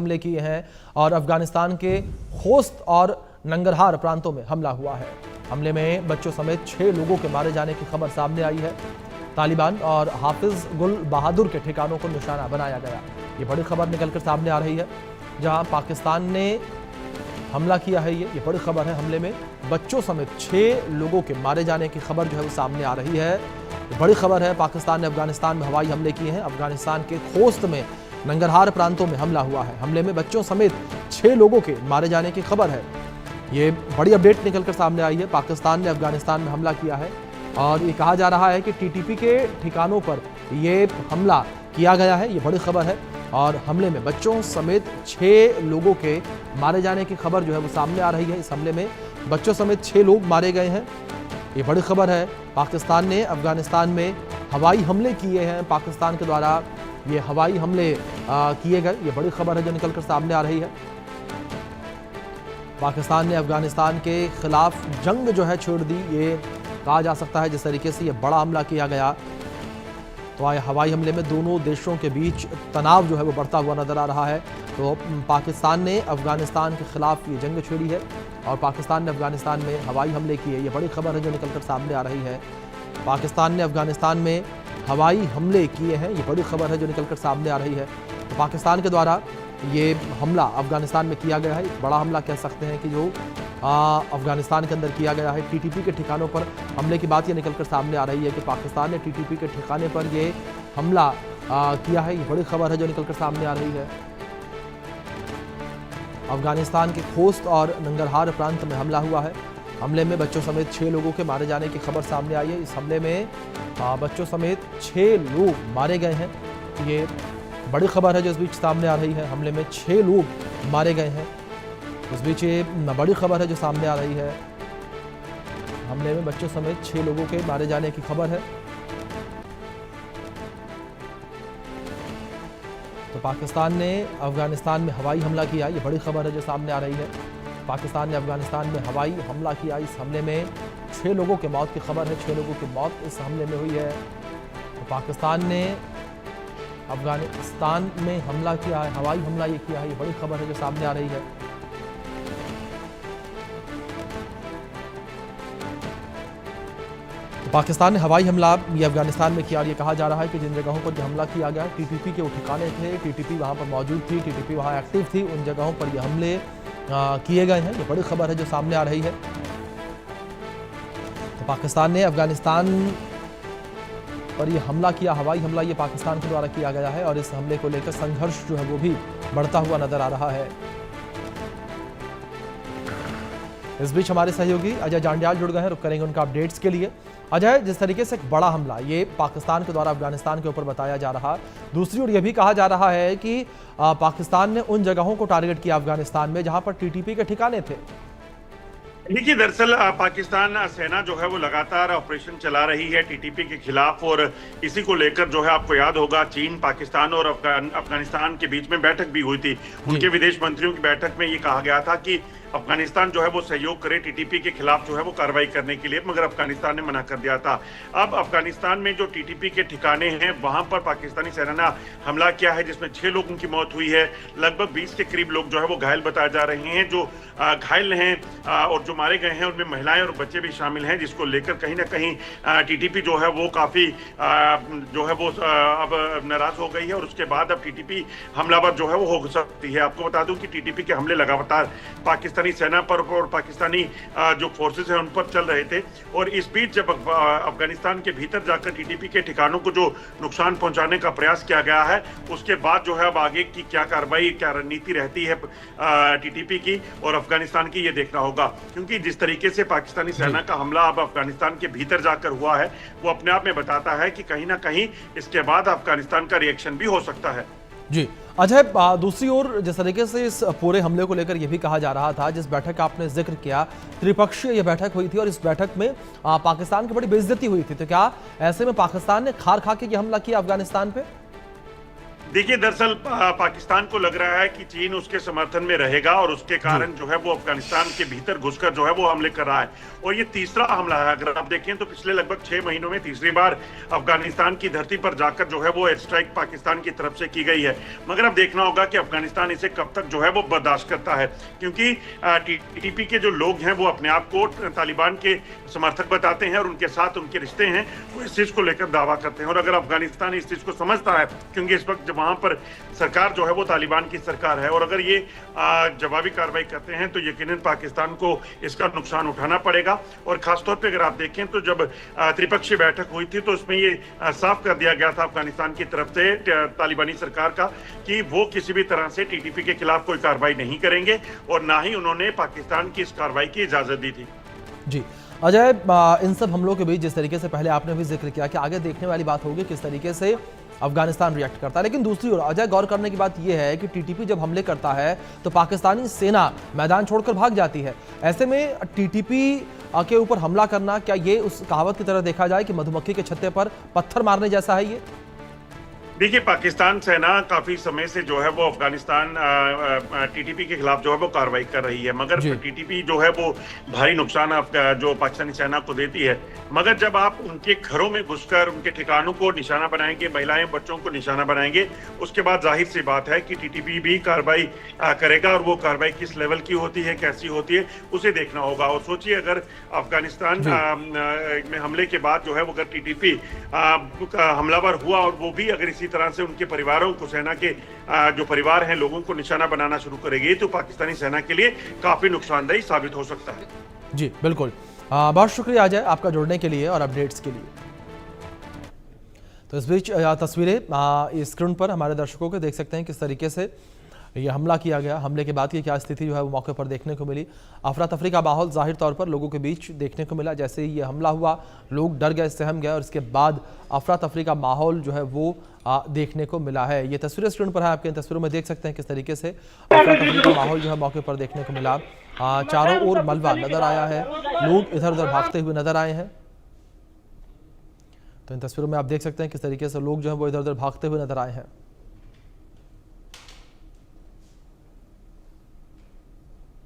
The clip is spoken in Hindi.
हमले किए हैं और अफगानिस्तान के खोस्त और नंगरहार प्रांतों में हमला हुआ है। हमले में बच्चों समेत 6 लोगों के मारे जाने की खबर सामने आई है। तालिबान और हाफिज गुल बहादुर के ठिकानों को निशाना बनाया गया। ये बड़ी खबर निकलकर सामने आ रही है। जहां पाकिस्तान ने हमला किया है, ये बड़ी खबर है। हमले में बच्चों समेत 6 लोगों के मारे जाने की खबर जो है वो सामने आ रही है। बड़ी खबर है। पाकिस्तान ने अफगानिस्तान में हवाई हमले किए हैं। अफगानिस्तान के खोस्त में नंगरहार प्रांतों में हमला हुआ है। हमले में बच्चों समेत 6 लोगों के मारे जाने की खबर है। ये बड़ी अपडेट निकलकर सामने आई है। पाकिस्तान ने अफगानिस्तान में हमला किया है और ये कहा जा रहा है कि टीटीपी के ठिकानों पर ये हमला किया गया है। ये बड़ी खबर है और हमले में बच्चों समेत 6 लोगों के मारे जाने की खबर जो है वो सामने आ रही है। इस हमले में बच्चों समेत 6 लोग मारे गए हैं। ये बड़ी खबर है। पाकिस्तान ने अफगानिस्तान में हवाई हमले किए हैं। पाकिस्तान के द्वारा ये हवाई हमले किए गए। ये बड़ी खबर है जो निकलकर सामने आ रही है। पाकिस्तान ने अफगानिस्तान के खिलाफ जंग जो है छेड़ दी, ये कहा जा सकता है। जिस तरीके से ये बड़ा हमला किया गया तो हवाई हमले में दोनों देशों के बीच तनाव जो है वो बढ़ता हुआ नजर आ रहा है। तो पाकिस्तान ने अफगानिस्तान के खिलाफ ये जंग छेड़ी है और पाकिस्तान ने अफगानिस्तान में हवाई हमले किए। ये बड़ी खबर है जो निकलकर सामने आ रही है। पाकिस्तान ने अफगानिस्तान में हवाई हमले किए हैं। ये बड़ी खबर है जो निकलकर सामने आ रही है। तो पाकिस्तान के द्वारा ये हमला अफगानिस्तान में किया गया है। एक बड़ा हमला कह सकते हैं कि जो अफगानिस्तान के अंदर किया गया है। टीटीपी के ठिकानों पर हमले की बात ये निकलकर सामने आ रही है कि पाकिस्तान ने टीटीपी के ठिकाने पर ये हमला किया है। ये बड़ी खबर है जो निकलकर सामने आ रही है। अफगानिस्तान के खोस्त और नंगरहार प्रांत में हमला हुआ है। हमले में बच्चों समेत 6 लोगों के मारे जाने की खबर सामने आई है। इस हमले में बच्चों समेत 6 लोग मारे गए हैं। ये बड़ी खबर है जो इस बीच सामने आ रही है। हमले में 6 लोग मारे गए हैं। इस बीच ये बड़ी खबर है जो सामने आ रही है। हमले में बच्चों समेत 6 लोगों के मारे जाने की खबर है। तो पाकिस्तान ने अफगानिस्तान में हवाई हमला किया। ये बड़ी खबर है जो सामने आ रही है। पाकिस्तान ने अफगानिस्तान में हवाई हमला किया। इस हमले में 6 लोगों की मौत की खबर है। 6 लोगों की मौत इस हमले में हुई है। तो पाकिस्तान ने अफगानिस्तान में हमला किया है, हवाई हमला ये किया है। ये बड़ी खबर है जो सामने आ रही है। तो पाकिस्तान ने हवाई हमला ये अफगानिस्तान में किया और ये कहा जा रहा है कि जिन जगहों पर हमला किया गया, टीटीपी के वो ठिकाने थे, टीटीपी वहां पर मौजूद थी, टीटीपी वहां एक्टिव थी, उन जगहों पर ये हमले किए गए हैं। ये बड़ी खबर है जो सामने आ रही है। तो पाकिस्तान ने अफगानिस्तान पर ये हमला किया, हवाई हमला ये पाकिस्तान के द्वारा किया गया है और इस हमले को लेकर संघर्ष जो है वो भी बढ़ता हुआ नजर आ रहा है। इस बीच हमारे सहयोगी अजय जांडियाल जुड़ गए हैं, रुक करेंगे उनका अपडेट्स के लिए। अजय, जिस तरीके से एक बड़ा हमला ये पाकिस्तान के द्वारा अफगानिस्तान के ऊपर बताया जा रहा, दूसरी ओर यह भी कहा जा रहा है कि पाकिस्तान ने उन जगहों को टारगेट किया अफगानिस्तान में जहां पर टीटीपी के ठिकाने थे। देखिए, दरअसल पाकिस्तान सेना जो है वो लगातार ऑपरेशन चला रही है टीटीपी के खिलाफ और इसी को लेकर जो है आपको याद होगा चीन, पाकिस्तान और अफगानिस्तान के बीच में बैठक भी हुई थी। उनके विदेश मंत्रियों की बैठक में ये कहा गया था कि अफगानिस्तान जो है वो सहयोग करे टीटीपी के खिलाफ जो है वो कार्रवाई करने के लिए, मगर अफगानिस्तान ने मना कर दिया था। अब अफगानिस्तान में जो टीटीपी के ठिकाने हैं वहां पर पाकिस्तानी सेना ने हमला किया है जिसमें 6 लोगों की मौत हुई है। लगभग 20 के करीब लोग जो है वो घायल बताए जा रहे हैं। जो घायल हैं और जो मारे गए हैं उनमें महिलाएं और बच्चे भी शामिल हैं, जिसको लेकर कहीं ना कहीं टीटीपी जो है वो काफी जो है वो अब नाराज हो गई है और उसके बाद अब टीटीपी हमलावर जो है वो हो सकती है। आपको बता दूं कि टीटीपी के हमले लगातार पाकिस्तानी सेना पर और पाकिस्तानी जो फोर्सेस हैं उन पर चल रहे थे और इस बीच जब अफगानिस्तान के भीतर जाकर टीटीपी के ठिकानों को जो नुकसान पहुंचाने का प्रयास किया गया है, उसके बाद जो है अब आगे की क्या कार्रवाई, क्या रणनीति रहती है टीटीपी की और अफगानिस्तान की, ये देखना होगा। क्योंकि जिस तरीके से पाकिस्तानी सेना का हमला अब अफगानिस्तान के भीतर जाकर हुआ है वो अपने आप में बताता है कि कहीं ना कहीं इसके बाद अफगानिस्तान का रिएक्शन भी हो सकता है। जी अजय, दूसरी ओर जिस तरीके से इस पूरे हमले को लेकर यह भी कहा जा रहा था, जिस बैठक का आपने जिक्र किया, त्रिपक्षीय यह बैठक हुई थी और इस बैठक में पाकिस्तान की बड़ी बेइज्जती हुई थी, तो क्या ऐसे में पाकिस्तान ने खार खा के ये हमला किया अफगानिस्तान पे? देखिए, दरअसल पाकिस्तान को लग रहा है कि चीन उसके समर्थन में रहेगा और उसके कारण जो है वो अफगानिस्तान के भीतर घुसकर जो है वो हमले कर रहा है। और ये तीसरा हमला है। अगर आप देखें तो पिछले लगभग 6 महीनों में तीसरी बार अफगानिस्तान की धरती पर जाकर जो है वो एयर स्ट्राइक पाकिस्तान की तरफ से की गई है। मगर अब देखना होगा कि अफगानिस्तान इसे कब तक जो है वो बर्दाश्त करता है, क्योंकि टीटीपी के जो लोग हैं वो अपने आप को तालिबान के समर्थक बताते हैं और उनके साथ उनके रिश्ते हैं, वो इस चीज को लेकर दावा करते हैं। और अगर अफगानिस्तान इस चीज को समझता है, क्योंकि इस वक्त वहां पर सरकार जो है वो तालिबान की सरकार है, और अगर ये जवाबी कार्रवाई करते हैं तो यकीनन पाकिस्तान को इसका नुकसान उठाना पड़ेगा। और खासतौर पे अगर आप देखें तो जब त्रिपक्षीय बैठक हुई थी तो उसमें ये साफ कर दिया गया था अफगानिस्तान की तरफ से तालिबानी सरकार का कि वो किसी भी तरह से टीटीपी के खिलाफ कोई कार्रवाई नहीं करेंगे, और ना ही उन्होंने पाकिस्तान की इस कार्रवाई की इजाजत दी थी। जी अजय, इन सब हमलों के बीच जिस तरीके से पहले आपने भी जिक्र किया कि आगे देखने वाली बात होगी किस तरीके से अफगानिस्तान रिएक्ट करता है, लेकिन दूसरी ओर अजय गौर करने की बात यह है कि टीटीपी जब हमले करता है तो पाकिस्तानी सेना मैदान छोड़कर भाग जाती है। ऐसे में टीटीपी के ऊपर हमला करना, क्या ये उस कहावत की तरह देखा जाए कि मधुमक्खी के छत्ते पर पत्थर मारने जैसा है ये? देखिए, पाकिस्तान सेना काफी समय से जो है वो अफगानिस्तान टीटीपी के खिलाफ जो है वो कार्रवाई कर रही है, मगर टीटीपी जो है वो भारी नुकसान जो पाकिस्तानी सेना को देती है। मगर जब आप उनके घरों में घुसकर उनके ठिकानों को निशाना बनाएंगे, महिलाएं बच्चों को निशाना बनाएंगे, उसके बाद जाहिर सी बात है कि टीटीपी भी कार्रवाई करेगा, और वो कार्रवाई किस लेवल की होती है, कैसी होती है, उसे देखना होगा। और सोचिए, अगर अफगानिस्तान में हमले के बाद जो है वो अगर टीटीपी हमलावर हुआ और वो भी अगर इसी तरह से उनके परिवारों को, सेना के जो परिवार हैं, लोगों को निशाना बनाना शुरू करेगी, तो पाकिस्तानी सेना के लिए काफी नुकसानदेह साबित हो सकता है। जी बिल्कुल, बहुत शुक्रिया अजय आपका जुड़ने के लिए और अपडेट्स के लिए। तो इस बीच तस्वीरें स्क्रीन पर हमारे दर्शकों के देख सकते हैं किस तरीके से ये हमला किया गया। हमले के बाद की क्या स्थिति जो है वो मौके पर देखने को मिली। अफरा तफरी का माहौल जाहिर तौर पर लोगों के बीच देखने को मिला। जैसे ही ये हमला हुआ लोग डर गए, सहम गए, और इसके बाद अफरा तफरी का माहौल जो है वो देखने को मिला है। ये तस्वीरें स्क्रीन पर है, आपके इन तस्वीरों में देख सकते हैं किस तरीके से अफरा तफरी का माहौल जो है मौके पर देखने को मिला। चारों ओर मलबा नजर आया है, लोग इधर उधर भागते हुए नजर आए हैं। तो इन तस्वीरों में आप देख सकते हैं किस तरीके से लोग जो है वो इधर उधर भागते हुए नजर आए हैं।